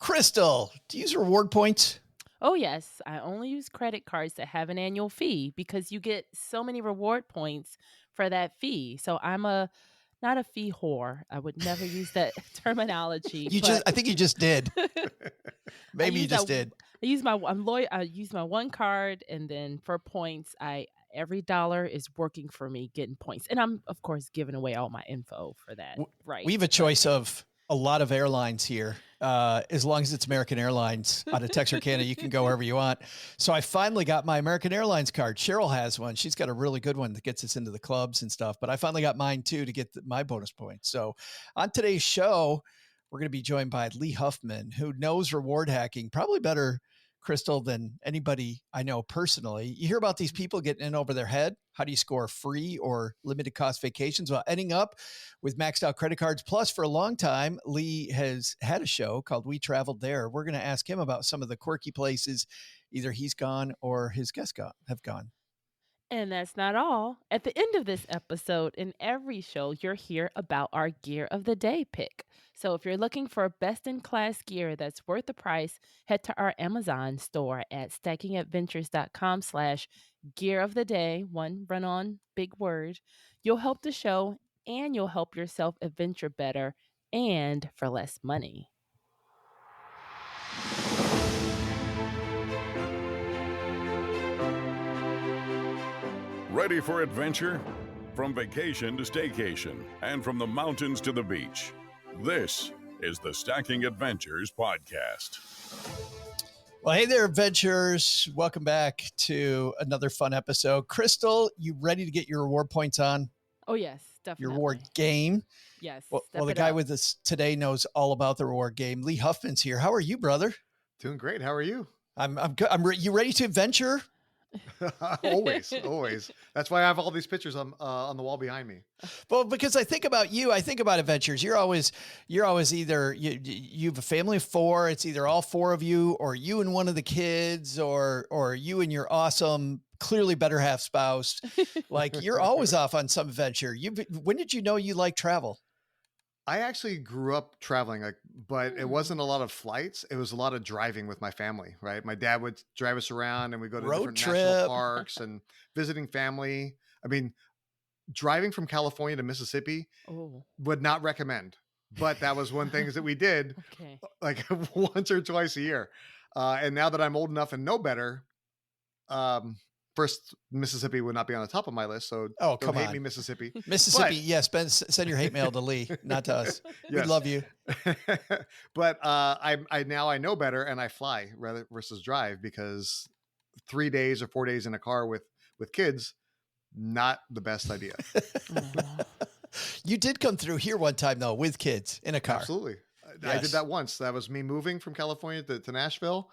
Crystal, do you use reward points? Oh, yes. I only use credit cards that have an annual fee because you get so many reward points for that fee. So I'm a not a fee whore. I would never use that terminology, but I think you just did. I Maybe you use that just did. I use my I'm loyal I use my one card and then for points I every dollar is working for me getting points. And I'm of course giving away all my info for that. We Right. have a But choice of a lot of airlines here. As long as it's American Airlines out of Texarkana, you can go wherever you want. So I finally got my American Airlines card. Cheryl has one. She's got a really good one that gets us into the clubs and stuff. But I finally got mine too to get my bonus points. So on today's show, we're going to be joined by Lee Huffman, who knows reward hacking probably better, Crystal, than anybody I know personally. You hear about these people getting in over their head. How do you score free or limited cost vacations while ending up with maxed out credit cards? Plus, for a long time, Lee has had a show called We Traveled There. We're going to ask him about some of the quirky places either he's gone or his guests have gone. And that's not all. At the end of this episode, in every show, you'll hear about our gear of the day pick. So if you're looking for best in class gear that's worth the price, head to our Amazon store at stackingadventures.com/gear of the day, one run on big word. You'll help the show and you'll help yourself adventure better and for less money. Ready for adventure? From vacation to staycation and from the mountains to the beach. This is the Stacking Adventures podcast. Well, hey there, adventurers. Welcome back to another fun episode. Crystal, you ready to get your reward points on? Oh, yes, definitely. Your reward game? Yes. Well, the guy with us today knows all about the reward game. Lee Huffman's here. How are you, brother? Doing great. How are you? I'm good. You ready to adventure? Always. That's why I have all these pictures on the wall behind me. Well, because I think about you, I think about adventures. You're always either you have a family of four. It's either all four of you, or you and one of the kids, or you and your awesome, clearly better half spouse. Like you're always off on some adventure. When did you know you like travel? I actually grew up traveling, but it wasn't a lot of flights. It was a lot of driving with my family, right? My dad would drive us around and we go to different national parks and visiting family. I mean, driving from California to Mississippi would not recommend, but that was one thing that we did like once or twice a year. And now that I'm old enough and know better, first, Mississippi would not be on the top of my list. So don't hate me, Mississippi. Mississippi, yes. Send your hate mail to Lee, not to us. We love you. But I now know better, and I fly rather versus drive, because 3 days or 4 days in a car with kids, not the best idea. You did come through here one time though with kids in a car. Absolutely, yes. I did that once. That was me moving from California to Nashville.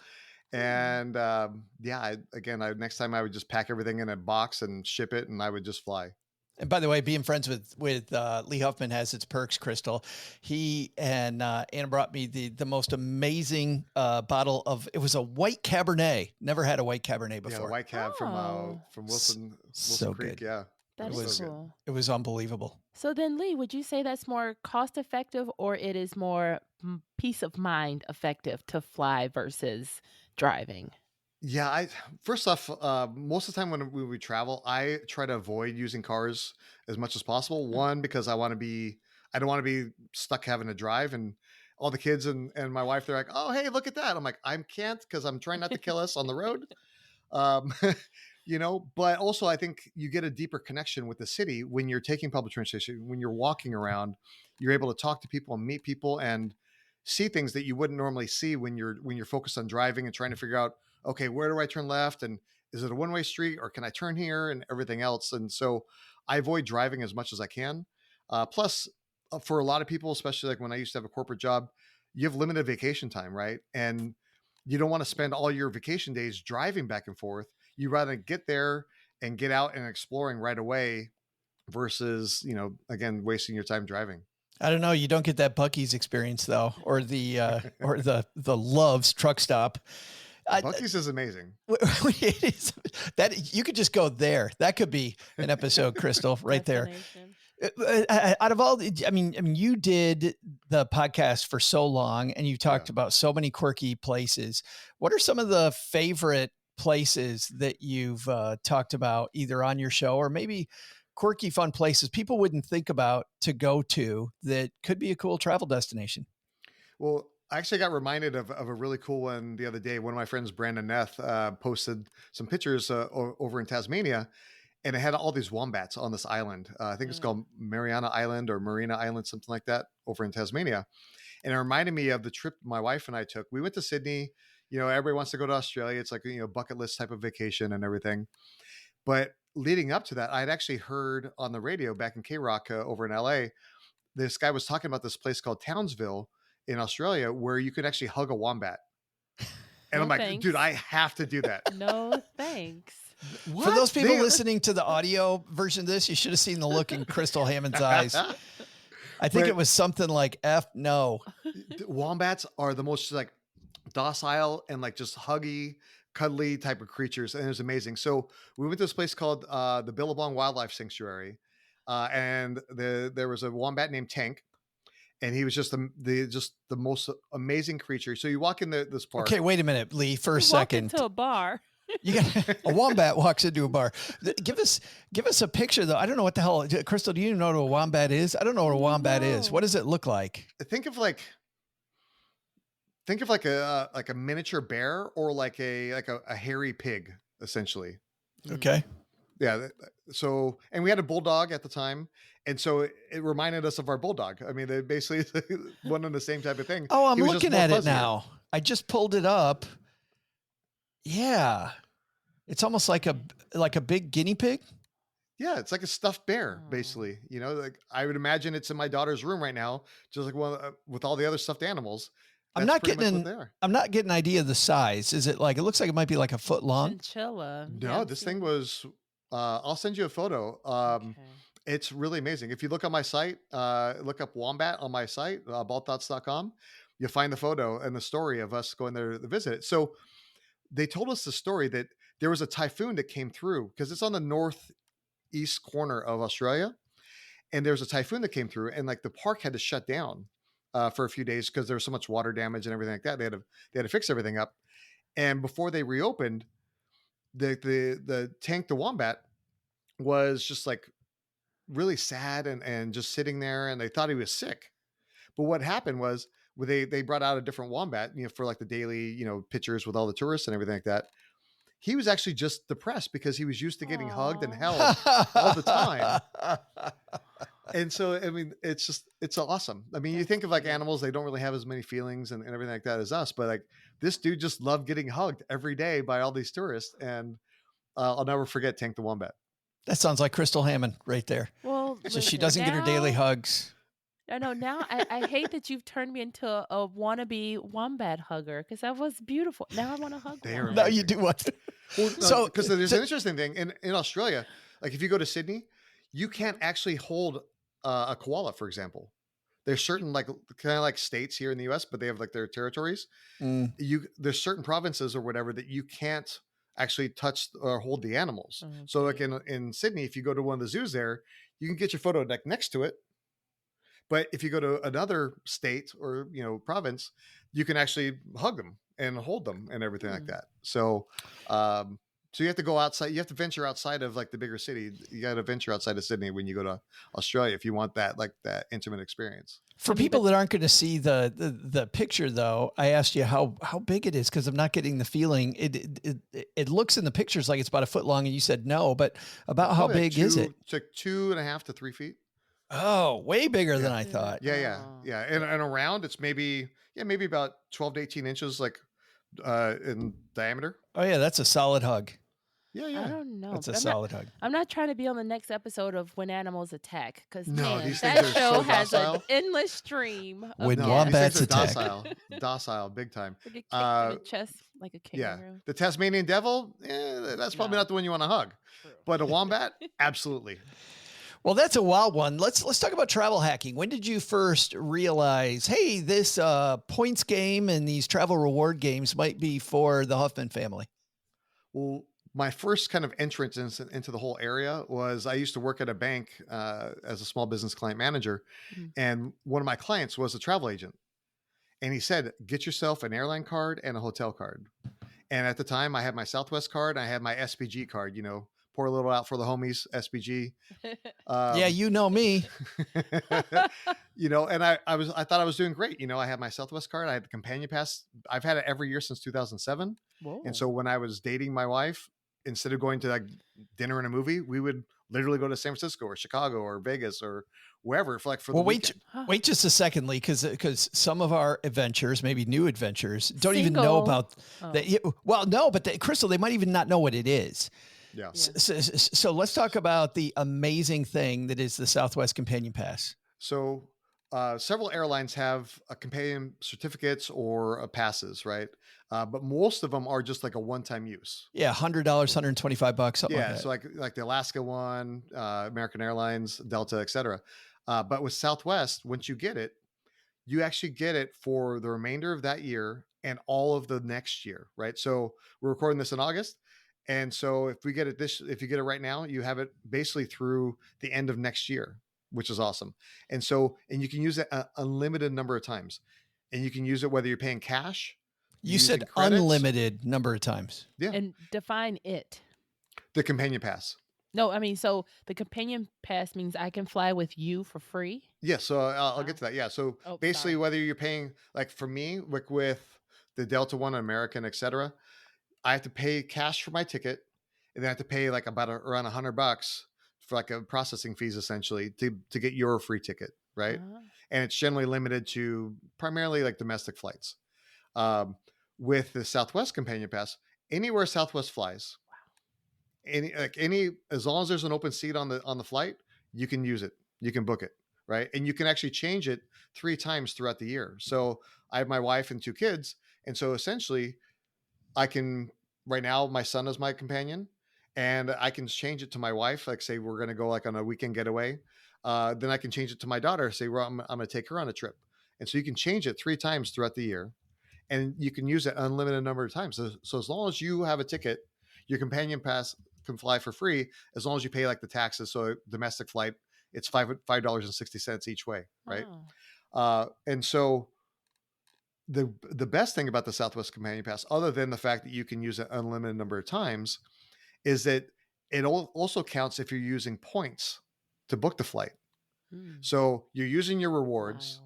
And next time I would just pack everything in a box and ship it, and I would just fly. And by the way, being friends with Lee Huffman has its perks, Crystal. He and Anna brought me the most amazing bottle of, it was a white Cabernet. Never had a white Cabernet before. Yeah, a white Cab from Wilson so Creek. Good. Yeah. That is cool. It was unbelievable. So then, Lee, would you say that's more cost effective, or it is more peace of mind effective to fly versus driving? Yeah, first off, most of the time when we travel, I try to avoid using cars as much as possible. One, because I don't want to be stuck having to drive, and all the kids and my wife, they're like, "Oh, hey, look at that." I'm like, I can't, because I'm trying not to kill us on the road. But also I think you get a deeper connection with the city when you're taking public transportation. When you're walking around, you're able to talk to people and meet people and see things that you wouldn't normally see when you're focused on driving and trying to figure out, okay, where do I turn left? And is it a one-way street, or can I turn here, and everything else? And so I avoid driving as much as I can. Plus, for a lot of people, especially like when I used to have a corporate job, you have limited vacation time, right? And you don't want to spend all your vacation days driving back and forth. You rather get there and get out and exploring right away versus, again, wasting your time driving. I don't know. You don't get that Buc-ee's experience though, or the Love's truck stop. Buc-ee's is amazing. It is, that you could just go there. That could be an episode, Crystal, right there. Out of all, I mean, you did the podcast for so long, and you talked about so many quirky places. What are some of the favorite places that you've talked about, either on your show or maybe quirky, fun places people wouldn't think about to go to that could be a cool travel destination? Well, I actually got reminded of a really cool one the other day. One of my friends, Brandon Neth, posted some pictures over in Tasmania, and it had all these wombats on this island. I think it's called Mariana Island or Marina Island, something like that, over in Tasmania. And it reminded me of the trip my wife and I took. We went to Sydney. You know, everybody wants to go to Australia. It's like, you know, bucket list type of vacation and everything. But leading up to that, I had actually heard on the radio back in K-Rock over in LA, this guy was talking about this place called Townsville in Australia where you could actually hug a wombat. And I'm like, thanks. dude, I have to do that. No, thanks. What? For those people listening to the audio version of this, you should have seen the look in Crystal Hammond's eyes. I think it was something like F no. Wombats are the most like docile and like just huggy, cuddly type of creatures. And it was amazing. So we went to this place called the Billabong Wildlife Sanctuary. And there was a wombat named Tank. And he was just the most amazing creature. So you walk in this park. Okay, wait a minute, Lee, for a second. Walk into a bar. You got a wombat walks into a bar. Give us a picture though. I don't know what the hell, Crystal, do you know what a wombat is? I don't know what a wombat is. What does it look like? Think of like a miniature bear or like a hairy pig, essentially. Okay. Yeah. So, and we had a bulldog at the time. And so it reminded us of our bulldog. I mean, they basically one and the same type of thing. Oh, I'm looking at it now. I just pulled it up. Yeah. It's almost like a big guinea pig. Yeah, it's like a stuffed bear, basically. You know, like I would imagine it's in my daughter's room right now, just like one with all the other stuffed animals. I'm not getting an idea of the size. Is it like, it looks like it might be like a foot long? Chinchilla. No, this thing was, I'll send you a photo. Okay. It's really amazing. If you look on my site, look up wombat on my site, baldthoughts.com, you'll find the photo and the story of us going there to visit it. So they told us the story that there was a typhoon that came through because it's on the northeast corner of Australia. And there was a typhoon that came through and like the park had to shut down for a few days because there was so much water damage and everything like that. They had to fix everything up. And before they reopened, the Tank the wombat was just like really sad and just sitting there, and they thought he was sick. But what happened was they brought out a different wombat, you know, for like the daily, you know, pictures with all the tourists and everything like that. He was actually just depressed because he was used to getting hugged and held all the time. And so, I mean, it's awesome. I mean, you think of like animals, they don't really have as many feelings and everything like that as us, but like this dude just loved getting hugged every day by all these tourists. And I'll never forget Tank the wombat. That sounds like Crystal Hammond right there. Well, so she doesn't get her daily hugs. I know. Now I hate that you've turned me into a wannabe wombat hugger because that was beautiful. Now I want to hug one. Now you do what? Well, so because there's an interesting thing in Australia, like if you go to Sydney, you can't actually hold a koala, for example. There's certain like kind of like states here in the US, but they have like their territories. There's certain provinces or whatever that you can't actually touch or hold the animals. Okay. So like in Sydney, if you go to one of the zoos there, you can get your photo like next to it. But if you go to another state or, you know, province, you can actually hug them and hold them and everything like that. So, so you have to go outside. You have to venture outside of like the bigger city. You got to venture outside of Sydney when you go to Australia if you want that like that intimate experience. For people that aren't going to see the picture, though, I asked you how big it is because I'm not getting the feeling. It looks in the pictures like it's about a foot long, and you said no. But about how big is it? It's like 2.5 to 3 feet. Oh, way bigger than I thought. Yeah. And around it's maybe about 12 to 18 inches, like in diameter. Oh yeah, that's a solid hug. Yeah. I don't know. That's a solid hug. I'm not trying to be on the next episode of When Animals Attack because these that things are show so has docile. an endless stream. When wombats attack, docile, big time. Like a kick to the chest, like a kangaroo. Yeah, the Tasmanian devil. That's probably not the one you want to hug, but a wombat, absolutely. Well, that's a wild one. Let's talk about travel hacking. When did you first realize, hey, this points game and these travel reward games might be for the Huffman family? Well, my first kind of entrance into the whole area was I used to work at a bank as a small business client manager. Mm. And one of my clients was a travel agent. And he said, get yourself an airline card and a hotel card. And at the time, I had my Southwest card. And I had my SPG card, pour a little out for the homies, SPG. Yeah, you know me. And I thought I was doing great. I had my Southwest card. I had the companion pass. I've had it every year since 2007. Whoa. And so when I was dating my wife, instead of going to like dinner and a movie, we would literally go to San Francisco or Chicago or Vegas or wherever for the weekend. Wait just a second, Lee, because some of our adventures, maybe new adventures, don't even know about that. Well, no, but Crystal, they might even not know what it is. Yeah. So let's talk about the amazing thing that is the Southwest Companion Pass. So several airlines have a companion certificates or passes, right? But most of them are just like a one-time use. Yeah, $100, $125, something like that. So like the Alaska one, American Airlines, Delta, etc. But with Southwest, once you get it, you actually get it for the remainder of that year and all of the next year, right? So we're recording this in August. And so if you get it right now, you have it basically through the end of next year, which is awesome. And you can use it an unlimited number of times, and you can use it whether you're paying cash. You said unlimited number of times. Yeah. And define it. The companion pass. No, I mean, so the companion pass means I can fly with you for free? Yeah. So I'll get to that. Yeah. So basically whether you're paying, like for me, like with the Delta one, American, etc., I have to pay cash for my ticket, and then I have to pay like around $100 for like a processing fees essentially to get your free ticket. Right. And it's generally limited to primarily like domestic flights. With the Southwest Companion Pass, anywhere Southwest flies, as long as there's an open seat on the flight, you can use it. You can book it, right? And you can actually change it 3 times throughout the year. So I have my wife and 2 kids, and so essentially, right now my son is my companion, and I can change it to my wife. Like say we're going to go like on a weekend getaway, then I can change it to my daughter. Say I'm going to take her on a trip, and so you can change it 3 times throughout the year. And you can use it an unlimited number of times. So as long as you have a ticket, your companion pass can fly for free as long as you pay like the taxes. So domestic flight, it's $5.60 each way, right? And so the best thing about the Southwest Companion Pass, other than the fact that you can use it an unlimited number of times, is that it also counts if you're using points to book the flight. So you're using your rewards,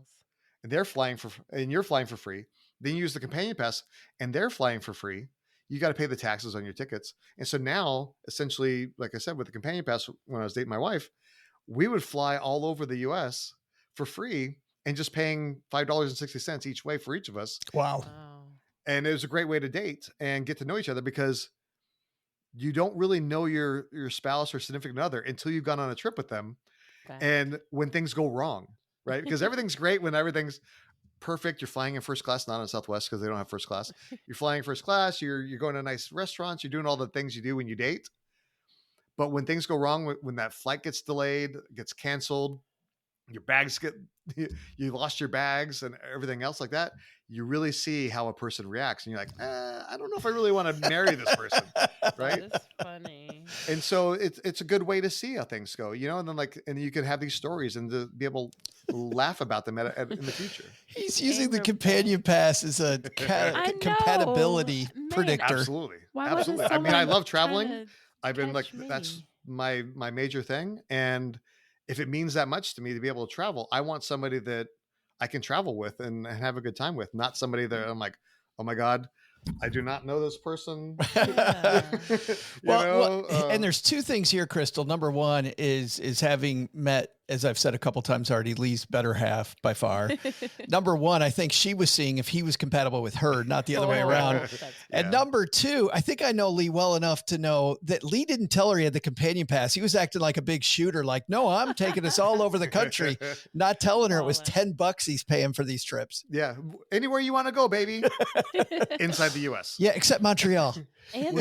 and you're flying for free. Then you use the companion pass and they're flying for free. You got to pay the taxes on your tickets. And so now, essentially, like I said, with the companion pass, when I was dating my wife, we would fly all over the US for free and just paying $5.60 each way for each of us. Wow. And it was a great way to date and get to know each other, because you don't really know your spouse or significant other until you've gone on a trip with them. And when things go wrong, right? Because everything's great when everything's perfect. You're flying in first class, not on Southwest because they don't have first class. You're flying first class. You're going to nice restaurants. You're doing all the things you do when you date. But when things go wrong, when that flight gets delayed, gets canceled, your bags you lost your bags and everything else like that, you really see how a person reacts. And you're like, I don't know if I really want to marry this person. Right. That's funny. And so it's a good way to see how things go, and then and you can have these stories and to be able to laugh about them in the future. He's using the companion pass as a compatibility predictor. Absolutely. Absolutely. I mean, I love traveling. I've been like, that's my major thing. And if it means that much to me to be able to travel, I want somebody that I can travel with and have a good time with, not somebody that I'm like, oh my God, I do not know this person. And there's 2 things here, Crystal. Number 1 is having met, as I've said a couple times already, Lee's better half by far. Number 1, I think she was seeing if he was compatible with her, not the other way around. And number 2, I think I know Lee well enough to know that Lee didn't tell her he had the companion pass. He was acting like a big shooter, like, no, I'm taking us all over the country, not telling her it was $10 he's paying for these trips. Yeah. Anywhere you want to go, baby. Inside the US. Yeah, except Montreal. And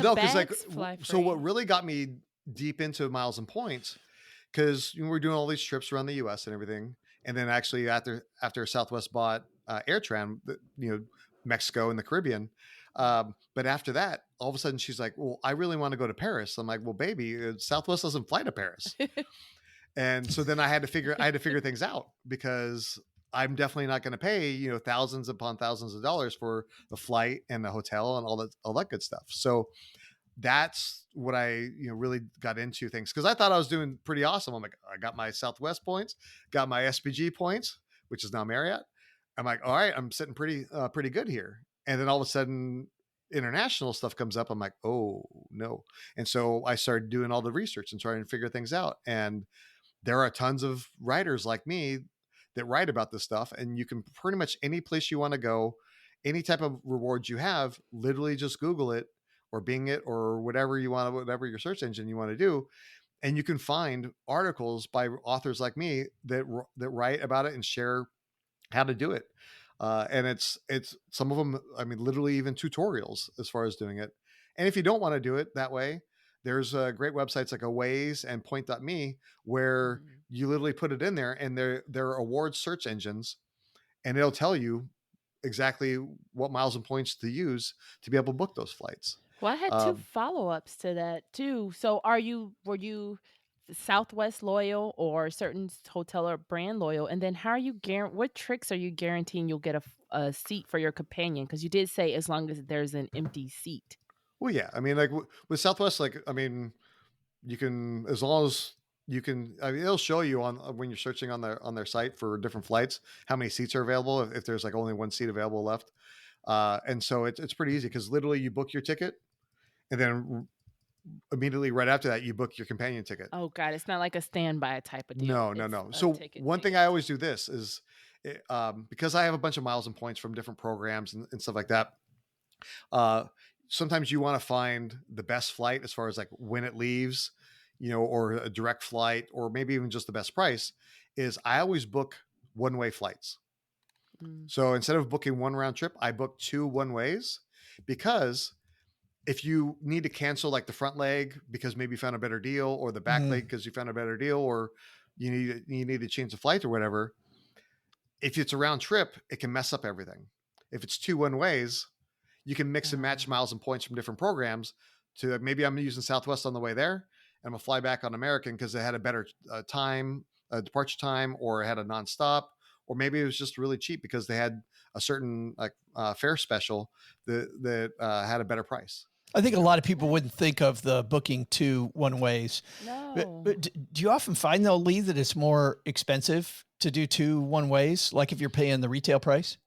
so what really got me deep into miles and points, because we're doing all these trips around the US and everything. And then actually after Southwest bought AirTran, Mexico and the Caribbean. But after that, all of a sudden she's like, well, I really want to go to Paris. I'm like, well, baby, Southwest doesn't fly to Paris. And so then I had to figure things out, because I'm definitely not going to pay, thousands upon thousands of dollars for the flight and the hotel and all that good stuff. So that's what I, really got into things, because I thought I was doing pretty awesome. I'm like, I got my Southwest points, got my SPG points, which is now Marriott. I'm like, all right, I'm sitting pretty good here. And then all of a sudden, international stuff comes up. I'm like, oh no. And so I started doing all the research and trying to figure things out. And there are tons of writers like me that write about this stuff, and you can pretty much any place you want to go, any type of rewards you have, literally just Google it or Bing it or whatever you want, whatever your search engine you want to do. And you can find articles by authors like me that write about it and share how to do it. And it's some of them, I mean, literally even tutorials as far as doing it. And if you don't want to do it that way, there's great websites like Aways and Point.me where you literally put it in there, and they're award search engines, and it'll tell you exactly what miles and points to use to be able to book those flights. Well, I had two follow-ups to that too. So were you Southwest loyal or certain hotel or brand loyal? And then how are you what tricks are you guaranteeing you'll get a seat for your companion? Because you did say as long as there's an empty seat. Well, yeah. I mean, like with Southwest, like, I mean, you can, as long as you can, I mean, it'll show you on when you're searching on their site for different flights, how many seats are available, if there's like only one seat available left. And so it's pretty easy, because literally you book your ticket, and then immediately right after that, you book your companion ticket. Oh God, it's not like a standby type of deal. No. So one thing I always do this is, because I have a bunch of miles and points from different programs and stuff like that. Sometimes you want to find the best flight as far as like when it leaves, or a direct flight, or maybe even just the best price. Is I always book one-way flights. So instead of booking one round trip, I book 2 one-ways, because if you need to cancel like the front leg because maybe you found a better deal, or the back leg because you found a better deal, or you need to change the flight or whatever, if it's a round trip, it can mess up everything. If it's 2 one-ways, you can mix and match miles and points from different programs to, maybe I'm using Southwest on the way there, and I'm gonna fly back on American because they had a better departure time, or it had a nonstop, or maybe it was just really cheap because they had a certain fare special that had a better price. I think a lot of people wouldn't think of the booking 2 one-ways. No. But do you often find, though, Lee, that it's more expensive to do 2 one-ways, like if you're paying the retail price?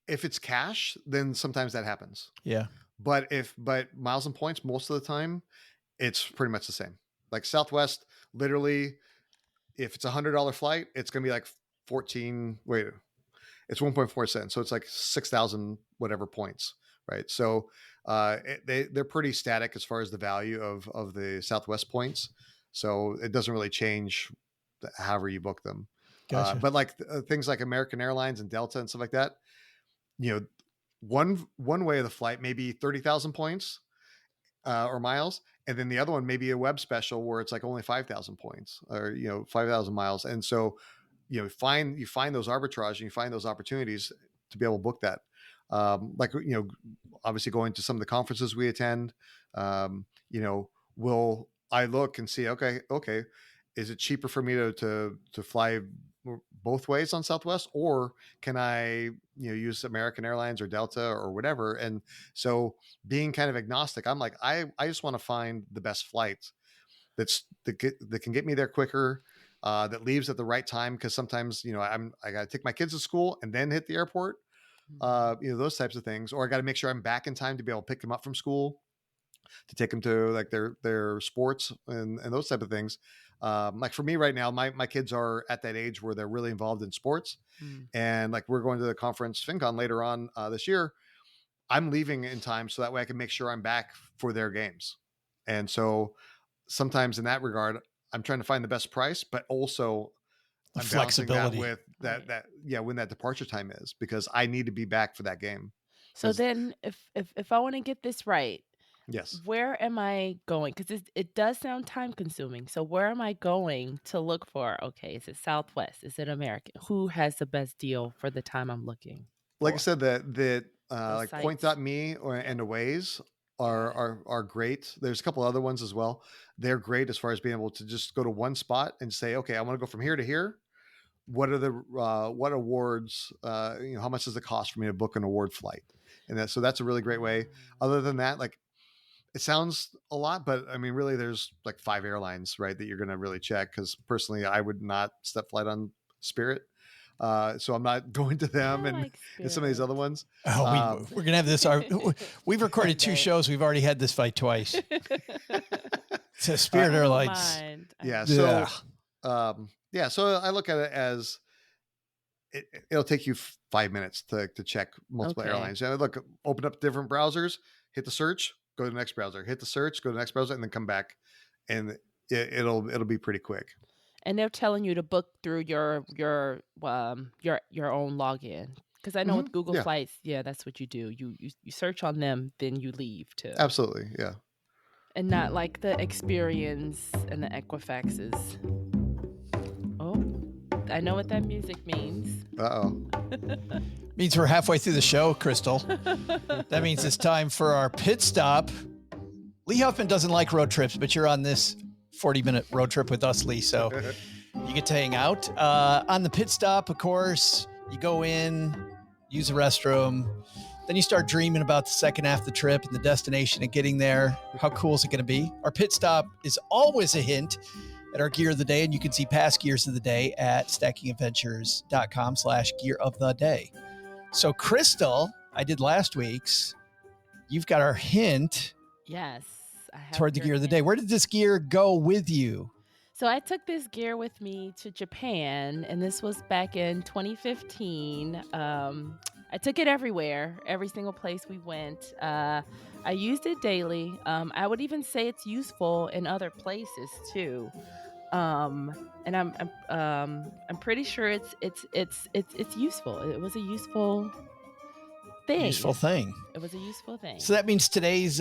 If it's cash, then sometimes that happens. Yeah. But miles and points, most of the time, it's pretty much the same. Like Southwest, literally, if it's $100 flight, it's going to be like it's 1.4 cents. So it's like 6,000 whatever points, right? So they're pretty static as far as the value of the Southwest points. So it doesn't really change however you book them. Gotcha. But like things like American Airlines and Delta and stuff like that, one way of the flight may be 30,000 points or miles, and then the other one may be a web special where it's like only 5,000 points or 5,000 miles. And so you find those arbitrage and you find those opportunities to be able to book that. Obviously going to some of the conferences we attend, will I look and see, okay, is it cheaper for me to fly both ways on Southwest, or can I, use American Airlines or Delta or whatever? And so being kind of agnostic, I'm like, I just want to find the best flight that can get me there quicker, that leaves at the right time. Cause sometimes, I got to take my kids to school and then hit the airport, those types of things, or I got to make sure I'm back in time to be able to pick them up from school, to take them to like their sports and those type of things. Like for me right now, my kids are at that age where they're really involved in sports. And like we're going to the conference FinCon later on this year. I'm leaving in time so that way I can make sure I'm back for their games. And so sometimes in that regard, I'm trying to find the best price, but also The I'm balancing flexibility. that with that when that departure time is, because I need to be back for that game. So 'Cause- then if I want to get this right, Yes. where am I going? Because it does sound time consuming. So where am I going to look for? Okay, is it Southwest? Is it American? Who has the best deal for the time I'm looking? Like I for? said, that like sites. Point.me and Aways are great. There's a couple other ones as well. They're great as far as being able to just go to one spot and say, okay, I want to go from here to here. What are the what awards? How much does it cost for me to book an award flight? And so that's a really great way. Other than that, like, it sounds a lot, but I mean, really, there's like 5 airlines, right, that you're going to really check. Because personally, I would not step flight on Spirit. So I'm not going to them and some of these other ones. Oh, we're going to have this. We've recorded 2 shows. We've already had this fight twice. To Spirit Airlines. Yeah. So, so I look at it as it'll take you 5 minutes to check multiple airlines. And look, open up different browsers, hit the search, go to the next browser, hit the search, go to the next browser, and then come back. And it'll be pretty quick. And they're telling you to book through your own login, because I know with Google Flights, that's what you do. You search on them, then you leave too. Absolutely, yeah. And not like the Experience and the Equifaxes. Oh, I know what that music means. Means we're halfway through the show, Crystal. That means it's time for our pit stop. Lee Huffman doesn't like road trips, but you're on this 40-minute road trip with us, Lee, so you get to hang out. On the pit stop, of course, you go in, use the restroom, then you start dreaming about the second half of the trip and the destination and getting there. How cool is it going to be? Our pit stop is always a hint at our gear of the day, and you can see past gears of the day at stackingadventures.com/gear of the day. So, Crystal, I did last week's. You've got our hint. Yes. I have toward the gear of the day. Where did this gear go with you? So I took this gear with me to Japan, and this was back in 2015. I took it everywhere, every single place we went. I used it daily. I would even say it's useful in other places too. And I'm pretty sure it's useful. It was a useful thing. Useful thing. It was a useful thing. So that means today's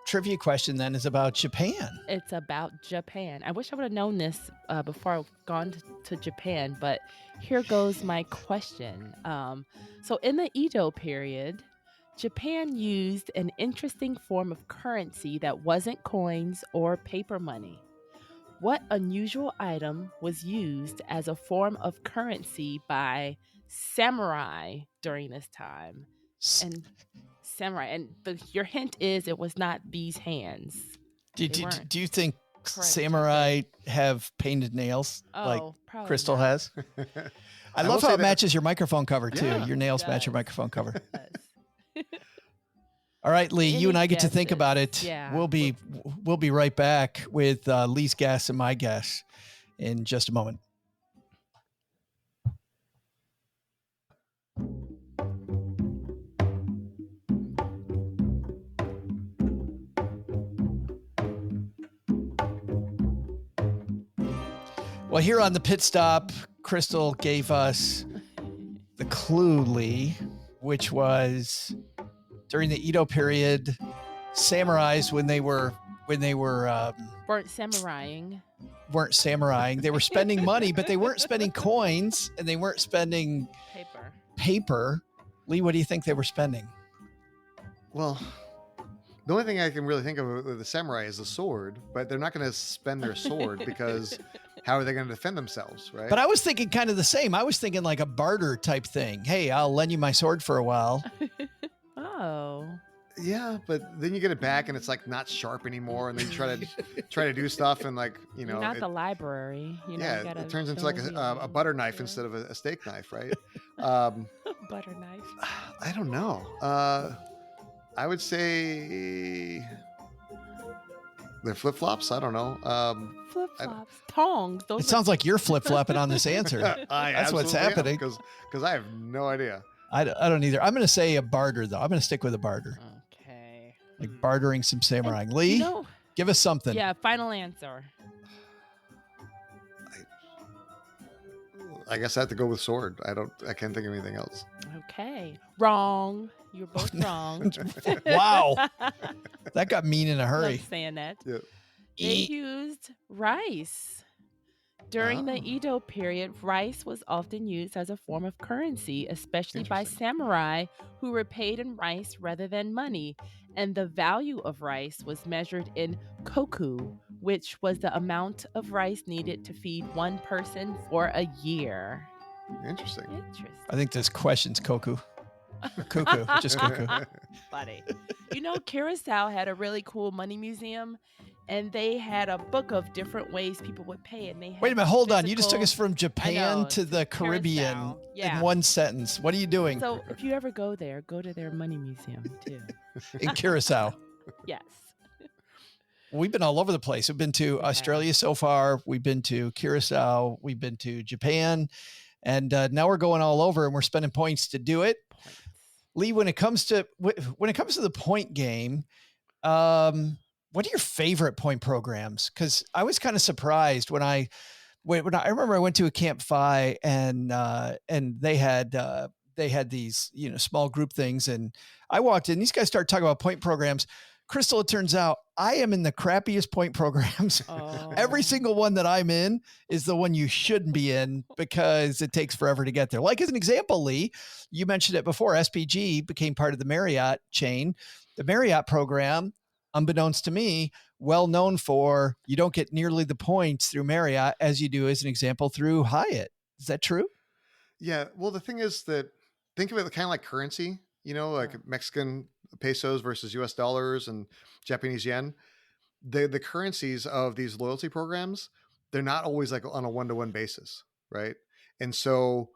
trivia question then is about Japan. It's about Japan. I wish I would have known this before I've gone to Japan, but here goes my question. So in the Edo period, Japan used an interesting form of currency that wasn't coins or paper money. What unusual item was used as a form of currency by samurai during this time? And samurai, and your hint is it was not these hands. Do you think samurai have painted nails like Crystal has? I love how it matches your microphone cover too. Yeah. Your nails match your microphone cover. All right, Lee, you and I get to think about it. Yeah. We'll be right back with Lee's guess and my guess in just a moment. Well, here on the pit stop, Crystal gave us the clue, Lee, which was during the Edo period, samurais when they were weren't samurai-ing. They were spending money, but they weren't spending coins and they weren't spending paper. Lee, what do you think they were spending? Well, the only thing I can really think of with the samurai is the sword, but they're not going to spend their sword because how are they going to defend themselves, right? But I was thinking kind of the same. I was thinking like a barter type thing. Hey, I'll lend you my sword for a while. Oh. Yeah, but then you get it back and it's like not sharp anymore, and then you try to do stuff and like You're not the library. It turns into like a butter knife instead of a steak knife, right? Butter knife. I don't know. I would say they're flip-flops. I don't know. Flip-flops. Tongs. It sounds like you're flip-flopping on this answer. That's what's happening. Because I have no idea. I don't either. I'm going to say a barter, though. I'm going to stick with a barter. Okay. Like bartering some samurai. Lee, give us something. Yeah, final answer. I guess I have to go with sword. I can't think of anything else. Okay. Wrong. You're both wrong. Wow. That got mean in a hurry. Love saying that. Yeah. They used rice During the Oh, Edo period, rice was often used as a form of currency, especially by interesting. samurai who were paid in rice rather than money. And the value of rice was measured in koku, which was the amount of rice needed to feed one person for a year. Interesting. I Interesting. think this question's cuckoo. Cuckoo, just cuckoo. Funny. You know, Curacao had a really cool money museum, and they had a book of different ways people would pay, and they had Wait a minute, this hold on. You just took physical- us from I Japan know, to the Curacao. Caribbean Yeah. in one sentence. What are you doing So if you ever go there, go to their money museum too. in Curacao? Yes. We've been all over the place. We've been to We Australia have. so far. We've been to Curacao. We've been to Japan. And now we're going all over and we're spending points to do it. Points. Lee, when it comes to the point game, what are your favorite point programs? Because I was kind of surprised when I remember I went to a Camp Fi and they had these small group things, and I walked in. These guys started talking about point programs. Crystal, it turns out I am in the crappiest point programs. Every Oh. single one that I'm in is the one you shouldn't be in because it takes forever to get there. Like as an example, Lee, you mentioned it before, SPG became part of the Marriott chain. The Marriott program, unbeknownst to me, well known for you don't get nearly the points through Marriott as you do, as an example, through Hyatt. Is that true? Yeah. Well, the thing is that think of it kind of like currency, like Yeah. Mexican pesos versus US dollars and Japanese yen. The currencies of these loyalty programs, they're not always like on a one-to-one basis, right? And so,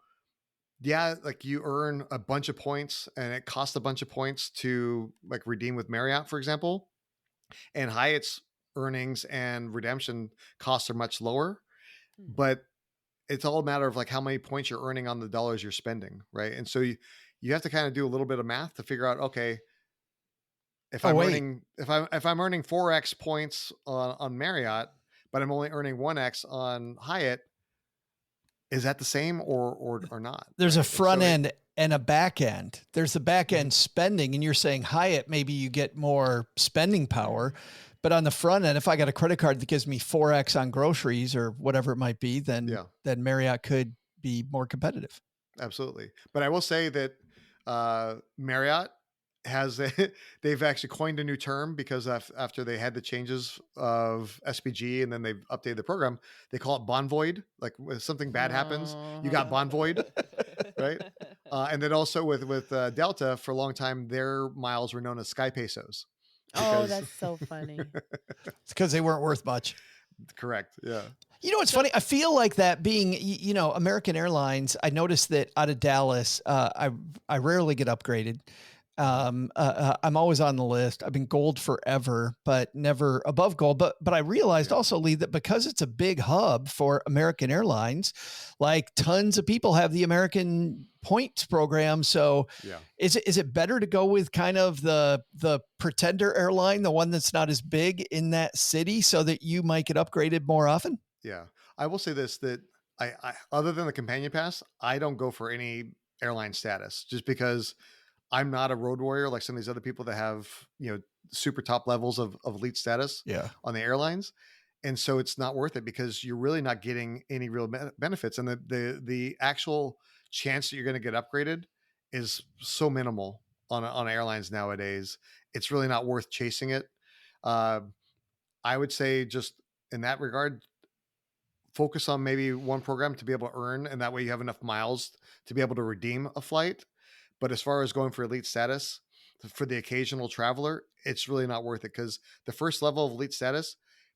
yeah, like you earn a bunch of points and it costs a bunch of points to like redeem with Marriott, for example. And Hyatt's earnings and redemption costs are much lower, Hmm. but it's all a matter of like how many points you're earning on the dollars you're spending, right? And so you have to kind of do a little bit of math to figure out, okay, if Oh, I'm wait. earning if I'm earning 4x points on Marriott, but I'm only earning 1x on Hyatt, is that the same or not? There's right? a front So end and a back end. There's the back end spending, and you're saying Hyatt, maybe you get more spending power. But on the front end, if I got a credit card that gives me 4x on groceries or whatever it might be, then Yeah. then Marriott could be more competitive. Absolutely. But I will say that Marriott they've actually coined a new term because after they had the changes of SPG and then they've updated the program, they call it bond void. Like when something bad happens, you got bond void, right? And then also with Delta, for a long time, their miles were known as Sky Pesos. Oh, Because that's so funny. It's because they weren't worth much. correct. Yeah. You know what's funny? I feel like that being, American Airlines. I noticed that out of Dallas, I rarely get upgraded. I'm always on the list. I've been gold forever, but never above gold. But I realized also, Lee, that because it's a big hub for American Airlines, like tons of people have the American points program. So Yeah. is it better to go with kind of the pretender airline, the one that's not as big in that city, so that you might get upgraded more often? Yeah. I will say this, that I other than the companion pass, I don't go for any airline status just because I'm not a road warrior like some of these other people that have, super top levels of elite status Yeah. on the airlines. And so it's not worth it because you're really not getting any real benefits. And the actual chance that you're going to get upgraded is so minimal on airlines nowadays. It's really not worth chasing it. I would say just in that regard, focus on maybe one program to be able to earn. And that way you have enough miles to be able to redeem a flight. But as far as going for elite status for the occasional traveler, it's really not worth it because the first level of elite status,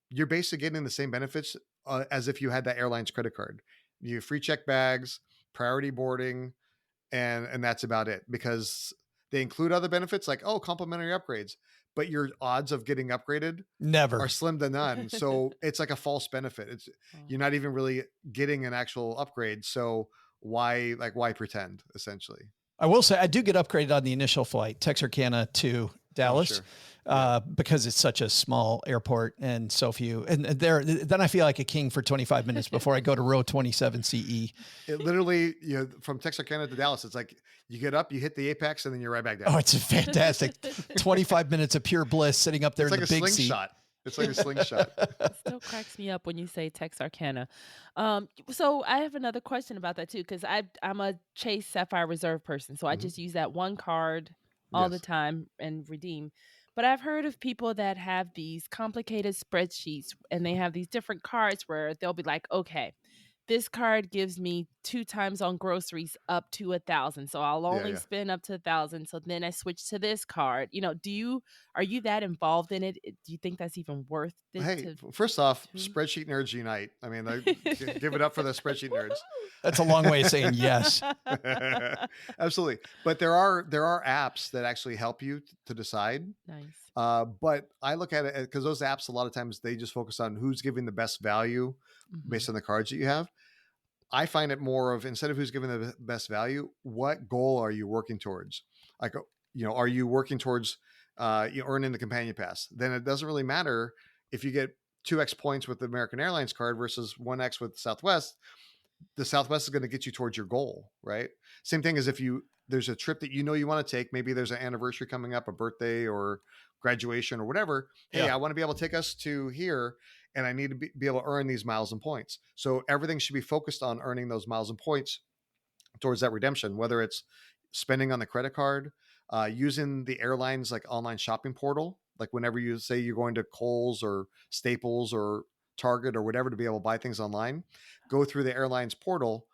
you're basically getting the same benefits as if you had that airline's credit card. You have free check bags, priority boarding, and that's about it because they include other benefits like, complimentary upgrades, but your odds of getting upgraded Never. are slim to none. So it's like a false benefit. You're not even really getting an actual upgrade. So why pretend, essentially? I will say I do get upgraded on the initial flight, Texarkana to Dallas, because it's such a small airport and so few. And then I feel like a king for 25 minutes before I go to row 27 CE. It literally, from Texarkana to Dallas, it's like you get up, you hit the apex, and then you're right back down. Oh, it's fantastic. 25 minutes of pure bliss sitting up there It's in like the a big seat. slingshot. It's like a slingshot. It still cracks me up when you say Texarkana. So I have another question about that too, because I'm a Chase Sapphire Reserve person, so I Mhm. just use that one card all the Yes. time and redeem. But I've heard of people that have these complicated spreadsheets and they have these different cards where they'll be like, okay, this card gives me 2 times on groceries up to 1,000. So I'll Yeah, only yeah. spend up to 1,000. So then I switch to this card. Are you that involved in it? Do you think that's even worth it Hey, to first off, to spreadsheet nerds unite. I mean, give it up for the spreadsheet nerds. That's a long way of saying yes. Absolutely. But there are apps that actually help you to decide. Nice. But I look at it because those apps, a lot of times they just focus on who's giving the best value Mhm. based on the cards that you have. I find it more of, instead of who's giving the best value, what goal are you working towards? Like, are you working towards earning the companion pass? Then it doesn't really matter if you get 2x points with the American Airlines card versus 1x with Southwest. The Southwest is going to get you towards your goal, right? Same thing as if there's a trip that you want to take. Maybe there's an anniversary coming up, a birthday or graduation or whatever. Hey, Yeah. I want to be able to take us to here, and I need to be able to earn these miles and points. So everything should be focused on earning those miles and points towards that redemption, whether it's spending on the credit card, using the airlines like online shopping portal, like whenever you say you're going to Kohl's or Staples or Target or whatever to be able to buy things online, go through the airlines portal,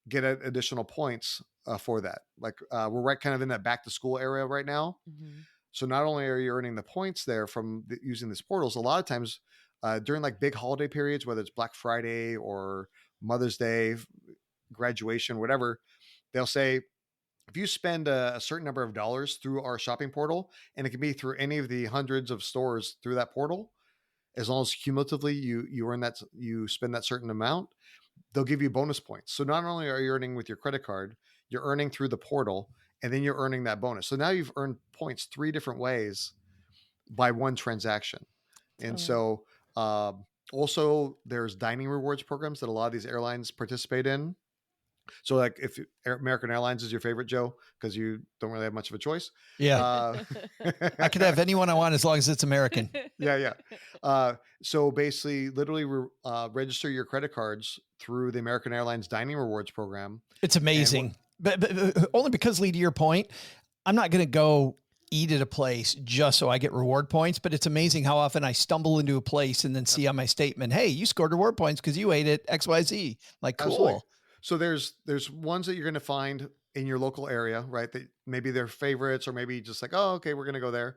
get additional points for that. Like we're right kind of in that back to school area right now. Mhm. So not only are you earning the points there from using these portals, a lot of times during like big holiday periods, whether it's Black Friday or Mother's Day, graduation, whatever, they'll say if you spend a certain number of dollars through our shopping portal, and it can be through any of the hundreds of stores through that portal, as long as cumulatively you earn that, you spend that certain amount, they'll give you bonus points. So not only are you earning with your credit card, you're earning through the portal, and then you're earning that bonus. So now you've earned points 3 different ways by one transaction. And So so also there's dining rewards programs that a lot of these airlines participate in. So like if American Airlines is your favorite, Joe, because you don't really have much of a choice. Yeah. Uh, I could have anyone I want as long as it's American. yeah. So basically, literally register your credit cards through the American Airlines Dining Rewards program. It's amazing. But only because, Lee, to your point, I'm not going to go eat at a place just so I get reward points, but it's amazing how often I stumble into a place and then see on my statement, hey, you scored reward points because you ate at XYZ. Like, cool. Absolutely. So there's ones that you're going to find in your local area, right? That maybe they're favorites, or maybe just like, oh, okay, we're going to go there.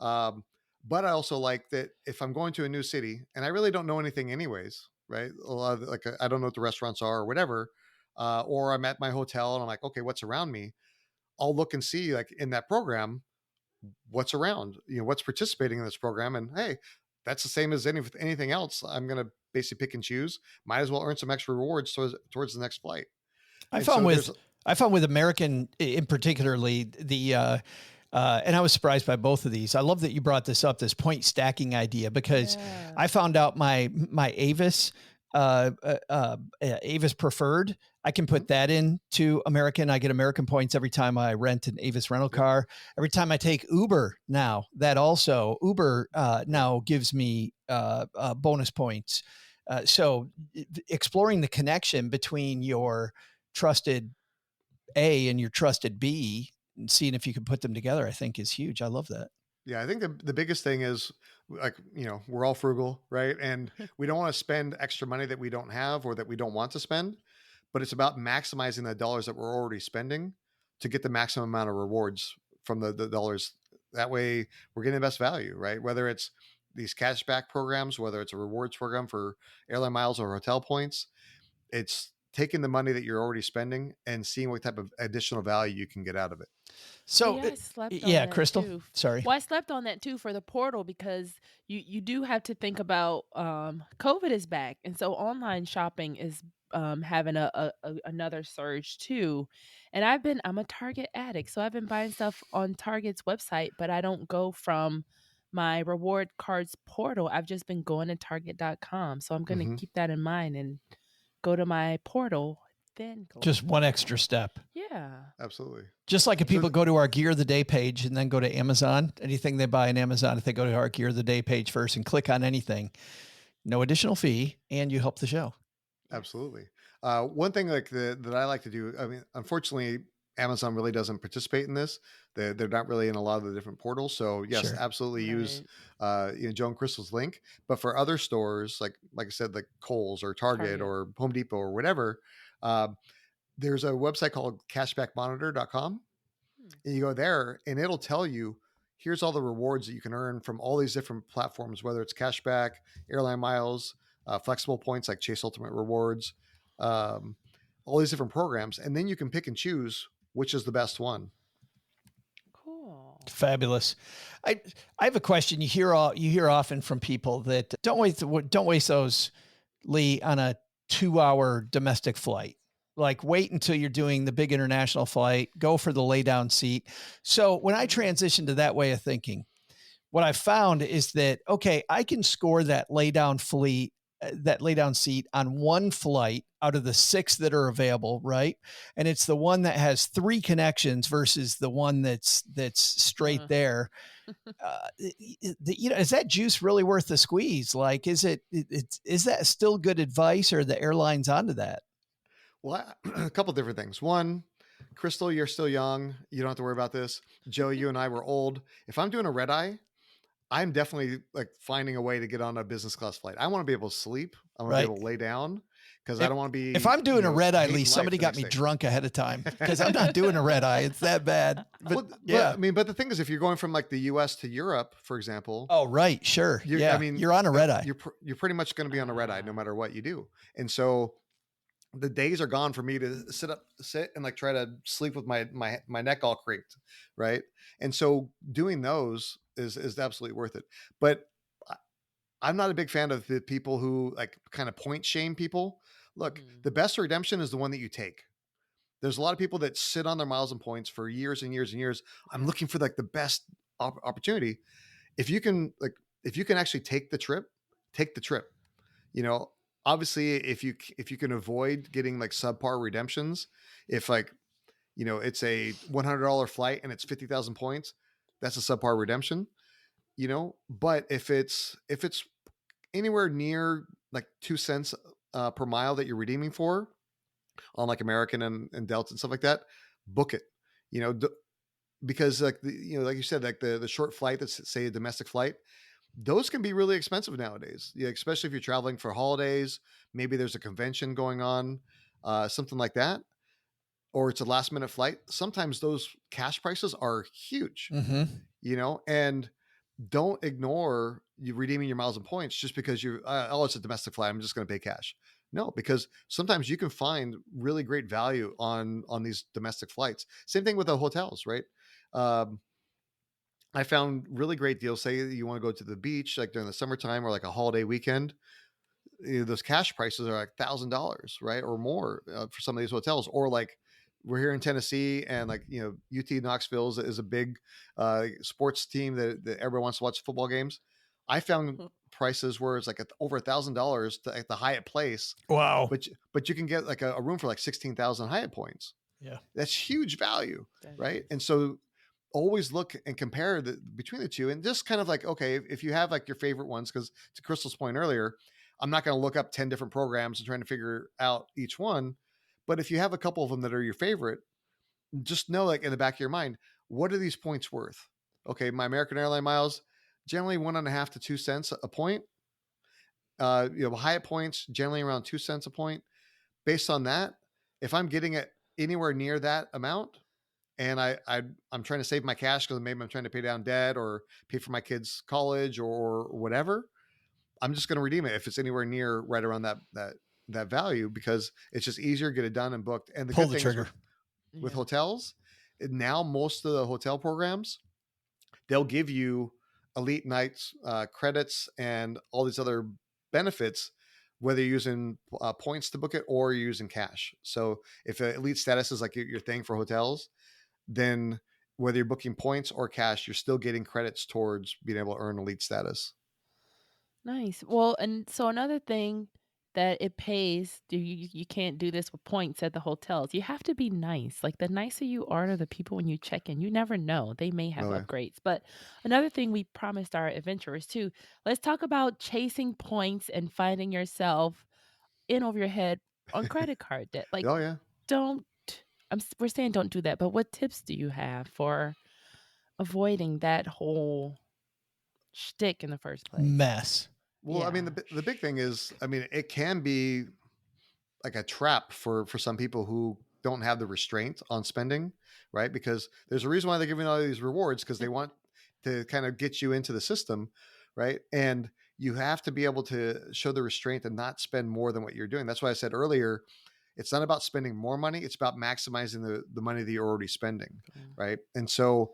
But I also like that if I'm going to a new city and I really don't know anything anyways, right? A lot of like, I don't know what the restaurants are or whatever, or I'm at my hotel and I'm like, okay, what's around me? I'll look and see like in that program, what's around, what's participating in this program. And hey, that's the same as anything else. I'm going to basically pick and choose. Might as well earn some extra rewards towards the next flight. I And found so with American in particularly and I was surprised by both of these. I love that you brought this up, this point stacking idea, because Yeah. I found out my Avis Avis Preferred, I can put that into American. I get American points every time I rent an Avis rental car. Every time I take Uber now, that also Uber now gives me bonus points. So exploring the connection between your trusted A and your trusted B and seeing if you can put them together, I think is huge. I love that. yeah, I think the biggest thing is like, we're all frugal, right? And we don't want to spend extra money that we don't have or that we don't want to spend, but it's about maximizing the dollars that we're already spending to get the maximum amount of rewards from the dollars. That way we're getting the best value, right? Whether it's these cashback programs, whether it's a rewards program for airline miles or hotel points, it's taking the money that you're already spending and seeing what type of additional value you can get out of it. So, Yeah, I slept on yeah, that Crystal, too. sorry. Well, I slept on that too for the portal because you do have to think about COVID is back, and so online shopping is having another surge too. And I'm a Target addict, so I've been buying stuff on Target's website, but I don't go from my reward cards portal. I've just been going to Target.com, so I'm going to Mhm. keep that in mind and go to my portal then go Just on one sale. extra step. Yeah. Absolutely. Just like if people go to our Gear of the Day page and then go to Amazon, anything they buy on Amazon, if they go to our Gear of the Day page first and click on anything, no additional fee, and you help the show. Yes. Absolutely. One thing that I like to do, I mean, unfortunately, Amazon really doesn't participate in this. They're not really in a lot of the different portals. So yes, Sure. absolutely use Right. Joe and Crystal's link. But for other stores, like I said, like Kohl's or Target Target. or Home Depot or whatever, there's a website called cashbackmonitor.com. Hmm. And you go there and it'll tell you, here's all the rewards that you can earn from all these different platforms, whether it's cashback, airline miles, flexible points like Chase Ultimate Rewards, all these different programs. And then you can pick and choose which is the best one. Cool. Fabulous. I have a question. You hear often from people that don't waste those, Lee, on a 2-hour domestic flight. Like wait until you're doing the big international flight, go for the lay down seat. So when I transitioned to that way of thinking, what I found is that, okay, I can score that lay down seat on one flight out of the 6 that are available, right? And it's the one that has 3 connections versus the one that's straight there. Is that juice really worth the squeeze? Like, is that still good advice, or the airlines onto that? Well, a couple different things. One, Crystal, you're still young. You don't have to worry about this. Joe, you and I were old. If I'm doing a red eye, I'm definitely like finding a way to get on a business class flight. I want to be able to sleep. I want to be able to lay down because I don't want to be. If I'm doing a red eye, Lee, somebody got me day. drunk ahead of time because I'm not doing a red eye. It's that bad. But yeah, but the thing is, if you're going from like the U.S. to Europe, for example. Oh, right. Sure. I mean, you're on a red eye. You're pretty much going to be on a red eye no matter what you do. And so the days are gone for me to sit and like try to sleep with my neck all creaked. Right. And so doing those is absolutely worth it. But I'm not a big fan of the people who like kind of point shame people. Look, the best redemption is the one that you take. There's a lot of people that sit on their miles and points for years and years and years. I'm looking for like the best opportunity. If you can actually take the trip, take the trip. Obviously if you can avoid getting like subpar redemptions, if like, it's a $100 flight and it's 50,000 points, that's a subpar redemption, but if it's anywhere near like 2 cents per mile that you're redeeming for on like American and Delta and stuff like that, book it, because like, like you said, like the short flight that's say a domestic flight, those can be really expensive nowadays. Yeah, especially if you're traveling for holidays, maybe there's a convention going on, something like that, or it's a last minute flight. Sometimes those cash prices are huge, and don't ignore you redeeming your miles and points just because it's a domestic flight, I'm just going to pay cash. No, because sometimes you can find really great value on these domestic flights. Same thing with the hotels, right? I found really great deals. Say you want to go to the beach, like during the summertime or like a holiday weekend, those cash prices are like $1,000, right? Or more for some of these hotels. Or like we're here in Tennessee and like, UT Knoxville is a big sports team that everyone wants to watch football games. I found prices where it's like over $1,000 at the Hyatt place. Wow. But you can get like a room for like 16,000 Hyatt points. Yeah. That's huge value. Right. And so always look and compare between the two, and just kind of like, okay, if you have like your favorite ones, because to Crystal's point earlier, I'm not going to look up 10 different programs and trying to figure out each one. But if you have a couple of them that are your favorite, just know like in the back of your mind, what are these points worth? Okay. My American Airline miles, generally 1.5 to 2 cents a point. Hyatt points generally around 2 cents a point. Based on that, if I'm getting it anywhere near that amount, and I'm trying to save my cash because maybe I'm trying to pay down debt or pay for my kids' college or whatever, I'm just going to redeem it if it's anywhere near right around that value, because it's just easier to get it done and booked. And the Pull good the thing trigger is with hotels, now most of the hotel programs, they'll give you elite nights credits and all these other benefits, whether you're using points to book it or you're using cash. So if elite status is like your thing for hotels, then whether you're booking points or cash, you're still getting credits towards being able to earn elite status. Nice. Well, and so another thing that it pays. You can't do this with points at the hotels. You have to be nice. Like the nicer you are to the people when you check in, you never know. They may have Oh, yeah. upgrades. But another thing we promised our adventurers too, let's talk about chasing points and finding yourself in over your head on credit card debt. Like Oh, yeah. don't we're saying don't do that, but what tips do you have for avoiding that whole shtick in the first place? Mess. Well, I mean, Yeah. the big thing is, I mean, it can be like a trap for some people who don't have the restraint on spending, right? Because there's a reason why they're giving all these rewards, because they want to kind of get you into the system, right? And you have to be able to show the restraint and not spend more than what you're doing. That's why I said earlier, it's not about spending more money, it's about maximizing the money that you're already spending, right? And so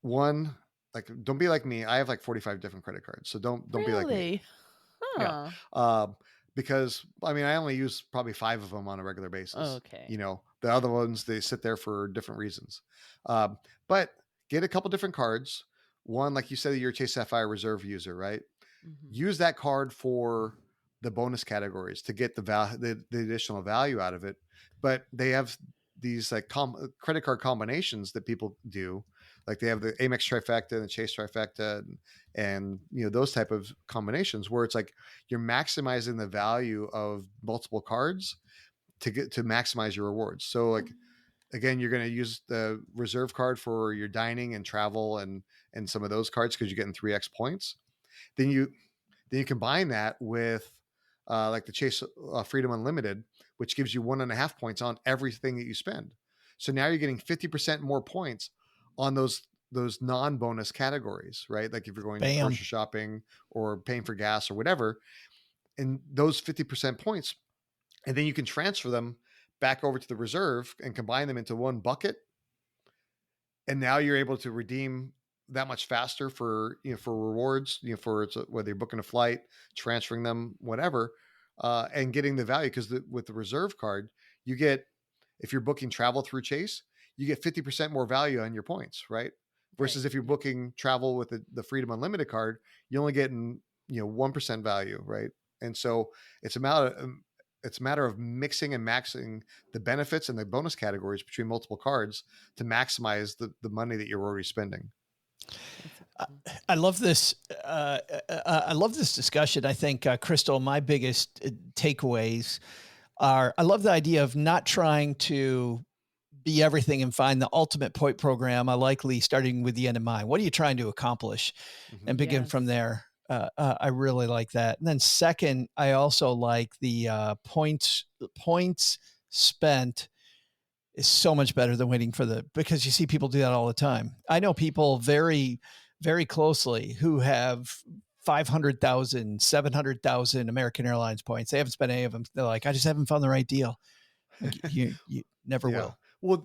one, like, don't be like me. I have like 45 different credit cards, so don't be like me. Really? Yeah. Huh. Because I mean, I only use probably 5 of them on a regular basis. Okay. You know, the other ones, they sit there for different reasons. But get a couple different cards. One, like you said, you're a Chase Sapphire Reserve user, right? Mhm. Use that card for the bonus categories to get the additional value out of it. But they have these like credit card combinations that people do. Like they have the Amex trifecta and the Chase trifecta and you know, those type of combinations where it's like you're maximizing the value of multiple cards to maximize your rewards. So like, again, you're going to use the reserve card for your dining and travel and some of those cards because you're getting 3x points. Then you combine that with like the Chase Freedom Unlimited, which gives you 1.5 points on everything that you spend. So now you're getting 50% more points on those non-bonus categories, right? Like if you're going Bam. grocery shopping or paying for gas or whatever, and those 50% points, and then you can transfer them back over to the reserve and combine them into one bucket. And now you're able to redeem that much faster for, you know, for rewards, you know, for whether you're booking a flight, transferring them, whatever, and getting the value. Because with the reserve card, you get, if you're booking travel through Chase, you get 50% more value on your points, right? Versus Right. if you're booking travel with the Freedom Unlimited card, you're only getting, you know, 1% value, right? And so it's a matter of mixing and maxing the benefits and the bonus categories between multiple cards to maximize the money that you're already spending. I love this. I love this discussion. I think, Crystal, my biggest takeaways are, I love the idea of not trying to be everything and find the ultimate point program. I like Lee starting with the end in mind. What are you trying to accomplish? Mhm. And begin Yes. from there. I really like that. And then second, I also like the points spent is so much better than waiting for because you see people do that all the time. I know people very, very closely who have 500,000, 700,000 American Airlines points. They haven't spent any of them. They're like, I just haven't found the right deal. Like, you never Yeah. will. Well,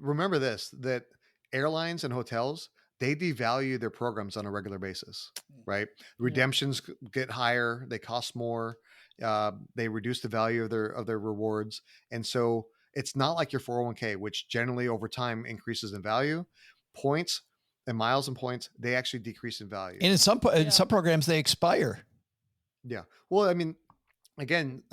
remember this, that airlines and hotels, they devalue their programs on a regular basis, right? Redemptions get higher, they cost more, they reduce the value of their rewards. And so it's not like your 401k, which generally over time increases in value. Points and miles and points, they actually decrease in value. And in some programs, they expire. Yeah. Well, I mean, again,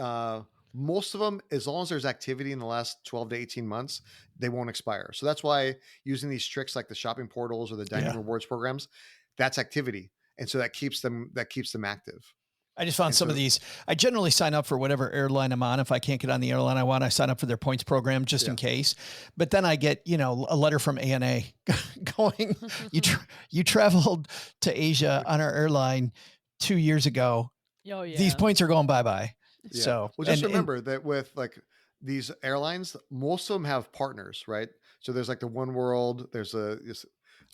most of them, as long as there's activity in the last 12 to 18 months, they won't expire. So that's why using these tricks like the shopping portals or the dining rewards programs, that's activity. And so that keeps them active. I just found some of these. I generally sign up for whatever airline I'm on. If I can't get on the airline I want, I sign up for their points program just in case. But then I get, you know, a letter from ANA going, you traveled to Asia on our airline 2 years ago. Oh, yeah. These points are going bye-bye. Yeah. So, well, just remember that with like these airlines, most of them have partners, right? So there's like the One World, there's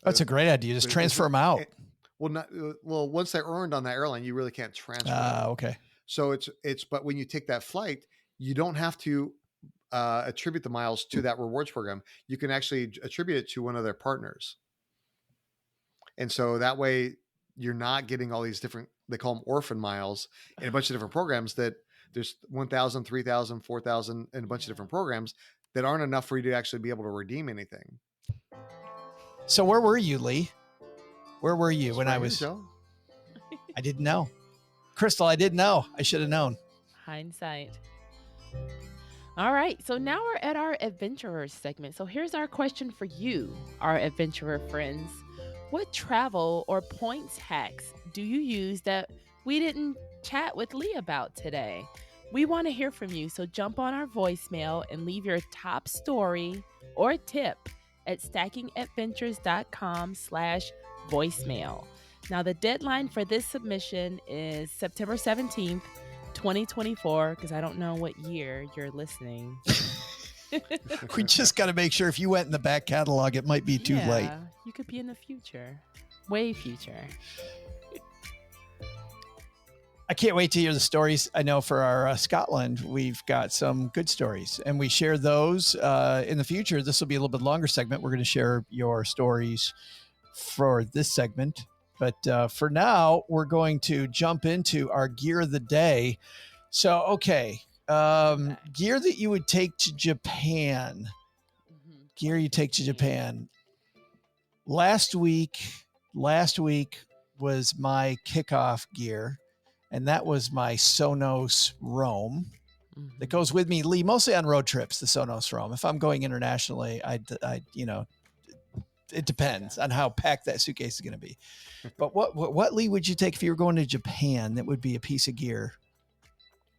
that's a great idea. Just transfer them out. Well, once they're earned on that airline, you really can't transfer them. Okay. So but when you take that flight, you don't have to attribute the miles to that rewards program. You can actually attribute it to one of their partners. And so that way you're not getting all these different, they call them orphan miles in a bunch of different programs that there's 1,000, 3,000, 4,000 and a bunch of different programs that aren't enough for you to actually be able to redeem anything. So where were you, Lee? Where were you when I was? Joe? I didn't know. Crystal, I didn't know. I should have known. Hindsight. All right, so now we're at our adventurers segment. So here's our question for you, our adventurer friends. What travel or points hacks do you use that we didn't chat with Lee about today? We want to hear from you, so jump on our voicemail and leave your top story or tip at stackingadventures.com/voicemail. Now, the deadline for this submission is September 17th, 2024, because I don't know what year you're listening. We just got to make sure if you went in the back catalog, it might be too late. You could be in the future, way future. I can't wait to hear the stories. I know for our Scotland, we've got some good stories, and we share those in the future. This will be a little bit longer segment. We're going to share your stories for this segment. But for now, we're going to jump into our gear of the day. So, okay. Gear that you would take to Japan. Gear you take to Japan. Last week was my kickoff gear, and that was my Sonos Roam. That goes with me, Lee, mostly on road trips, the Sonos Roam. If I'm going internationally, I it depends on how packed that suitcase is going to be. But what Lee would you take if you were going to Japan that would be a piece of gear?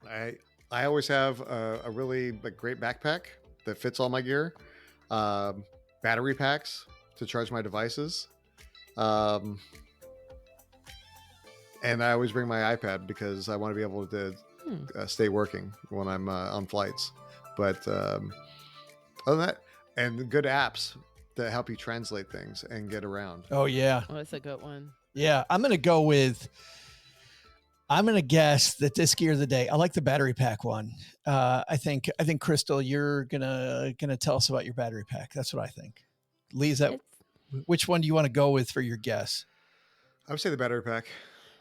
I always have a really great backpack that fits all my gear, battery packs to charge my devices, and I always bring my iPad because I want to be able to stay working when I'm on flights. But other than that, and good apps that help you translate things and get around. Oh, yeah. Oh, that's a good one. Yeah, I'm going to guess that this gear of the day, I like the battery pack one. I think Crystal, you're gonna tell us about your battery pack. That's what I think. Lee, which one do you want to go with for your guess? I would say the battery pack.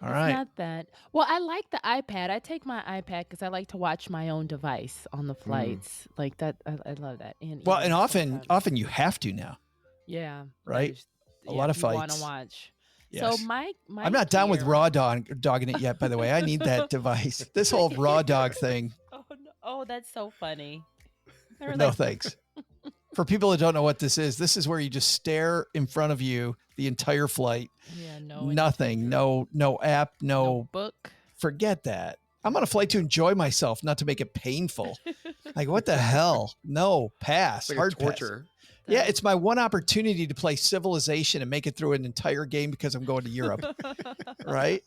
All right. Not that. Well, I like the iPad. I take my iPad because I like to watch my own device on the flights. Like that. I love that. And often you have to now. Yeah. Right. A lot of fights. Want to watch. Yes. So my I'm not down with raw dogging it yet, by the way. I need that device. This whole raw dog thing. Oh, no. Oh, that's so funny. No, thanks. For people that don't know what this is where you just stare in front of you the entire flight. Yeah, nothing, no app, no book. Forget that. I'm on a flight to enjoy myself, not to make it painful. Like, what the hell? No, pass. Like hard torture. Pass. Yeah, it's my one opportunity to play Civilization and make it through an entire game because I'm going to Europe. Right?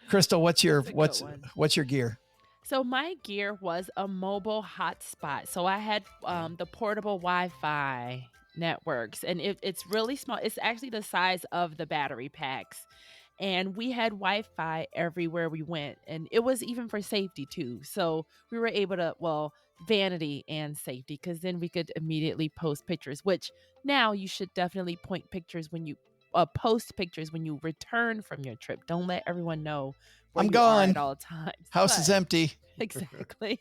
Crystal, what's your gear? So my gear was a mobile hotspot. So I had the portable Wi-Fi networks, and it's really small. It's actually the size of the battery packs. And we had Wi-Fi everywhere we went, and it was even for safety too. So we were able to, vanity and safety, because then we could immediately post pictures, which now you should definitely post pictures when you return from your trip. Don't let everyone know where I'm you gone are at all times. House is empty. Exactly.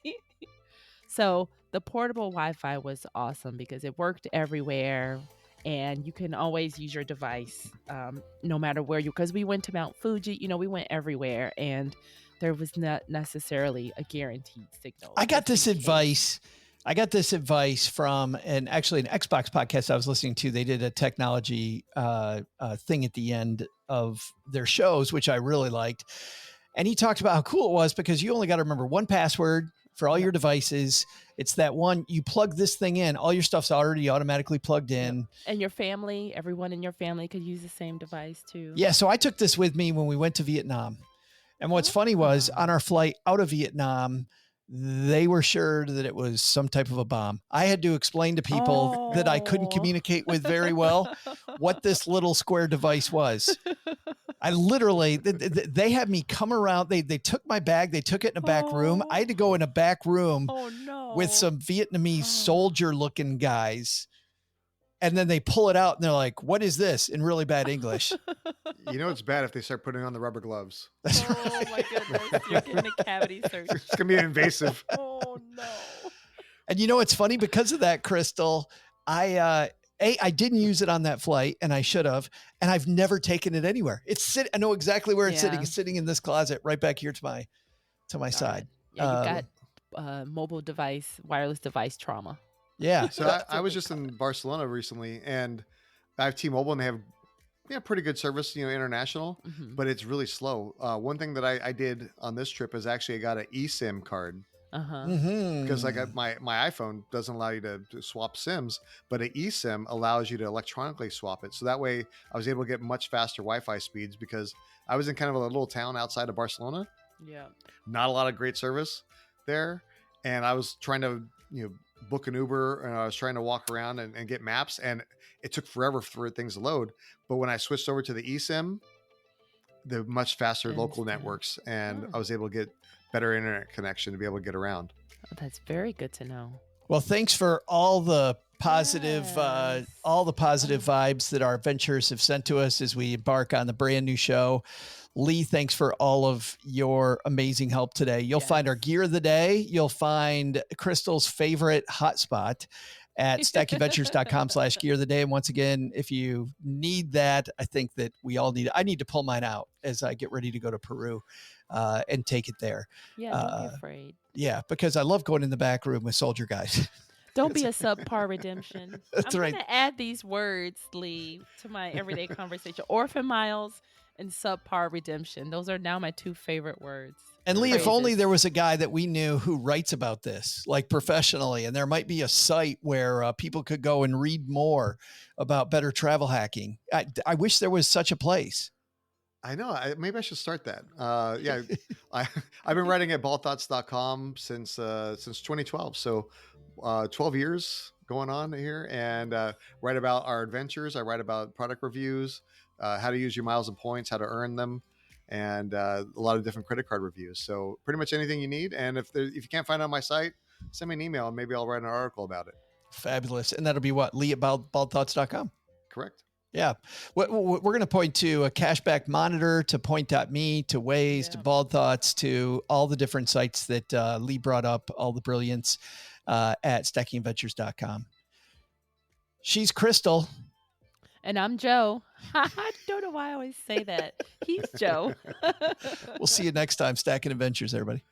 So the portable Wi-Fi was awesome because it worked everywhere. And you can always use your device no matter where because we went to Mount Fuji, we went everywhere, and there was not necessarily a guaranteed signal. I got this advice from an Xbox podcast I was listening to. They did a technology thing at the end of their shows, which I really liked. And he talked about how cool it was because you only got to remember one password for all your devices. It's that one, you plug this thing in, all your stuff's already automatically plugged in. Yep. And your family, everyone in your family could use the same device too. Yeah, so I took this with me when we went to Vietnam. And what's funny was on our flight out of Vietnam, they were sure that it was some type of a bomb. I had to explain to people that I couldn't communicate with very well what this little square device was. I literally, they had me come around. They took my bag. They took it in a back room. I had to go in a back room with some Vietnamese soldier looking guys. And then they pull it out and they're like, what is this? In really bad English. It's bad if they start putting on the rubber gloves. That's right. Oh my goodness. You're getting a cavity search. It's going to be invasive. Oh no. And it's funny because of that, Crystal, I didn't use it on that flight, and I should have, and I've never taken it anywhere. I know exactly where it's sitting. It's sitting in this closet right back here to my side. Yeah, you got mobile device, wireless device trauma. Yeah. So I was just in Barcelona recently, and I have T-Mobile, and they have pretty good service, international, but it's really slow. One thing that I did on this trip is actually I got an eSIM card because like my iPhone doesn't allow you to swap SIMs, but an eSIM allows you to electronically swap it. So that way I was able to get much faster Wi-Fi speeds because I was in kind of a little town outside of Barcelona. Yeah. Not a lot of great service there. And I was trying to, book an Uber, and I was trying to walk around and get maps, and it took forever for things to load. But when I switched over to the eSIM, the much faster local networks, and I was able to get better internet connection to be able to get around. Oh, that's very good to know. Well, thanks for all the positive vibes that our adventurers have sent to us as we embark on the brand new show. Lee, thanks for all of your amazing help today. You'll find our gear of the day. You'll find Crystal's favorite hotspot at stackingventures.com/gear of the day. And once again, if you need that, I think that I need to pull mine out as I get ready to go to Peru and take it there. Yeah, don't be afraid. Yeah, because I love going in the back room with soldier guys. Don't be a subpar redemption. That's I'm right. going to add these words, Lee, to my everyday conversation. Orphan miles and subpar redemption. Those are now my two favorite words. And Lee, if only there was a guy that we knew who writes about this, like professionally, and there might be a site where people could go and read more about better travel hacking. I wish there was such a place. I know. Maybe I should start that. I've been writing at baldthoughts.com since 2012. So 12 years going on here, and write about our adventures. I write about product reviews, how to use your miles and points, how to earn them, and a lot of different credit card reviews. So pretty much anything you need. And if you can't find it on my site, send me an email and maybe I'll write an article about it. Fabulous. And that'll be what? Lee at baldthoughts.com. Correct. Yeah. We're going to point to a Cashback Monitor, to Point.me, to Waze, to Bald Thoughts, to all the different sites that Lee brought up, all the brilliance at stackingventures.com. She's Crystal. And I'm Joe. I don't know why I always say that. He's Joe. We'll see you next time. Stacking Adventures, everybody.